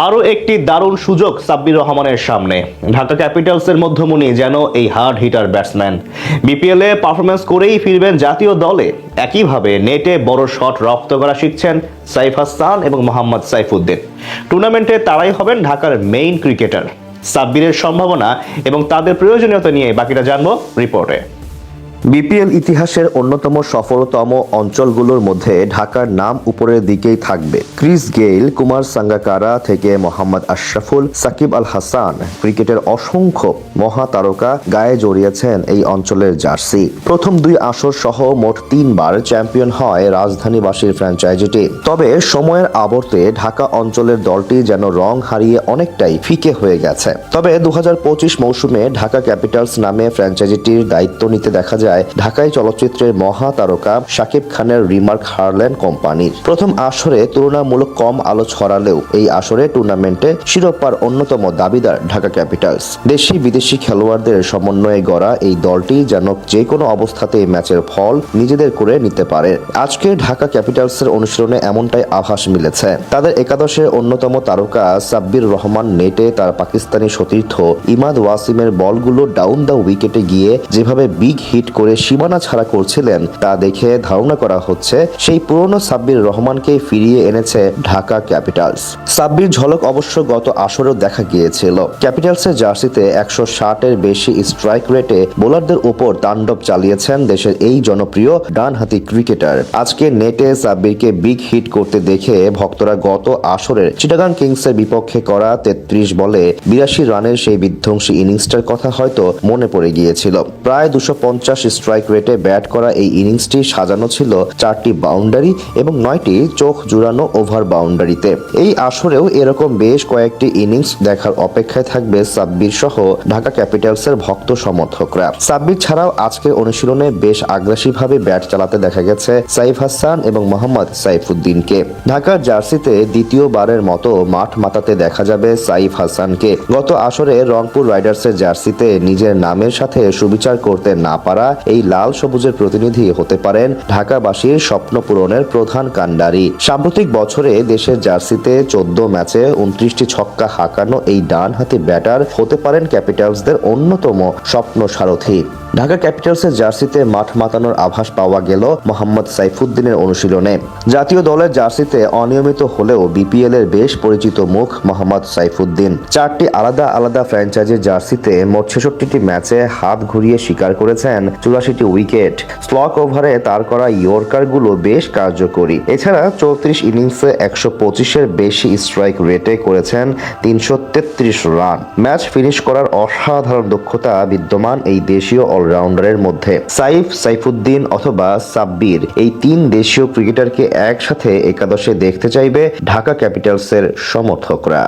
আরও একটি দারুণ সুযোগ সাব্বির রহমানের সামনে। ঢাকা ক্যাপিটালসের মধ্যমণি যেন এই হার্ড হিটার ব্যাটসম্যান বিপিএলে পারফরমেন্স করেই ফিরবেন জাতীয় দলে। একইভাবে নেটে বড় শট রপ্ত করা শিখছেন সাইফ হাসান এবং মোহাম্মদ সাইফুদ্দিন। টুর্নামেন্টে তারাই হবেন ঢাকার মেইন ক্রিকেটার। সাব্বিরের সম্ভাবনা এবং তাদের প্রয়োজনীয়তা নিয়ে বাকিটা জানবো রিপোর্টে। বিপিএল ইতিহাসের অন্যতম সফলতম অঞ্চলগুলোর মধ্যে ঢাকার নাম উপরের দিকেই থাকবে। ক্রিস গেইল, কুমার সাঙ্গাকারা থেকে মোহাম্মদ আশরাফুল, সাকিব আল হাসান, ক্রিকেটের অসংখ্য মহাতারকা গায়ে জড়িয়েছেন এই অঞ্চলের জার্সি। প্রথম দুই আসর সহ মোট 3 বার চ্যাম্পিয়ন হয় রাজধানীবাসীর ফ্র্যাঞ্চাইজিটি। তবে সময়ের আবর্তে ঢাকা অঞ্চলের দলটি যেন রং হারিয়ে অনেকটাই ফিকে হয়ে গেছে। তবে 2025 মৌসুমে ঢাকা ক্যাপিটালস নামে ফ্র্যাঞ্চাইজিটির দায়িত্ব নিতে দেখা যায় ঢাকাই চলচ্চিত্রের মহাতারকা শাকিব খানের রিমার্ক হারল্যান্ড কোম্পানির। প্রথম আসরে তুলনামূলক কম আলো ছড়ালেও এই আসরে টুর্নামেন্টে শিরোপার অন্যতম দাবিদার ঢাকা ক্যাপিটালস। দেশি বিদেশি খেলোয়াড়দের সমন্বয়ে গড়া এই দলটি যেন যে কোনো অবস্থাতে ম্যাচের ফল নিজেদের করে নিতে পারে। আজকে ঢাকা ক্যাপিটালসের অনুশীলনে এমনটাই আভাস মিলেছে। তাদের একাদশের অন্যতম তারকা সাব্বির রহমান নেটে তার পাকিস্তানি সতীর্থ ইমাদ ওয়াসিমের বলগুলো ডাউন দ্য উইকেটে গিয়ে যেভাবে বিগ হিট করে সীমানা ছাড়া করছিলেন তা দেখে ধারণা করা হচ্ছে সেই পুরনো সাব্বির রহমানকে ফিরিয়ে এনেছে ঢাকা ক্যাপিটালস। সাব্বির ঝলক অবশ্য গত আসরেও দেখা গিয়েছিল। ক্যাপিটালসের জার্সিতে 160-এর বেশি স্ট্রাইক রেটে বোলারদের উপর তাণ্ডব চালিয়েছেন দেশের এই জনপ্রিয় ডানহাতি ক্রিকেটার। আজকে নেটে সাব্বিরকে বিগ হিট করতে দেখে ভক্তরা গত আসরের চিটাগাং কিংসের বিপক্ষে করা 33 বলে 82 রানের সেই বিধ্বংসী ইনিংসটার কথা হয়তো মনে পড়ে গিয়েছিল। প্রায় 250 স্ট্রাইক রেটে ব্যাট করা এই ইনিংসটি সাজানো ছিল 4টি বাউন্ডারি এবং 9টি চোখ জুড়ানো ওভার বাউন্ডারিতে। এই আসরেও এরকম বেশ কয়েকটি ইনিংস দেখার অপেক্ষায় থাকবে সাব্বির সহ ঢাকা ক্যাপিটালসের ভক্ত সমর্থকরা। সাব্বির ছাড়াও আজকের অনুশীলনে বেশ আগ্রাসীভাবে ব্যাট চালাতে দেখা গেছে সাইফ হাসান এবং মোহাম্মদ সাইফুদ্দিনকে। ঢাকার জার্সিতে দ্বিতীয়বারের মতো মাঠ মাতাতে দেখা যাবে সাইফ হাসানকে। গত আসরে রংপুর রাইডার্সের জার্সিতে নিজের নামের সাথে সুবিচার করতে না পারা এই লাল সবুজের প্রতিনিধি হতে পারেন ঢাকাবাসীর স্বপ্ন পূরণের প্রধান কাণ্ডারি। সাম্প্রতিক বছরে দেশের জার্সিতে 14 ম্যাচে 29টি ছক্কা হাঁকানো এই ডানহাতি ব্যাটার হতে পারেন ক্যাপিটালসদের অন্যতম স্বপ্ন সারথি। ঢাকা ক্যাপিটালসের জার্সিতে মাঠ মাতানোর আভাস পাওয়া গেল মোহাম্মদ সাইফুদ্দিনের অনুশীলনে। জাতীয় দলের জার্সিতে অনিয়মিত হলেও বিপিএল এর বেশ পরিচিত মুখ মোহাম্মদ সাইফুদ্দিন। 4টি আলাদা আলাদা ফ্র্যাঞ্চাইজির জার্সিতে মোট 66টি ম্যাচে হাত ঘুরিয়ে শিকার করেছেন 84টি উইকেট। স্লক ওভারে তার করা ইয়র্কারগুলো বেশ কার্যকরী। এছাড়া 34 ইনিংসে 125-এর বেশি স্ট্রাইক রেটে করেছেন 333 রান। ম্যাচ ফিনিশ করার অসাধারণ দক্ষতা বিদ্যমান এই দেশীয় অলরাউন্ডারের মধ্যে। সাইফুদ্দিন অথবা সাব্বির এই 3 দেশীয় ক্রিকেটারকে একসাথে একাদশে দেখতে চাইবে ঢাকা ক্যাপিটালসের সমর্থকরা।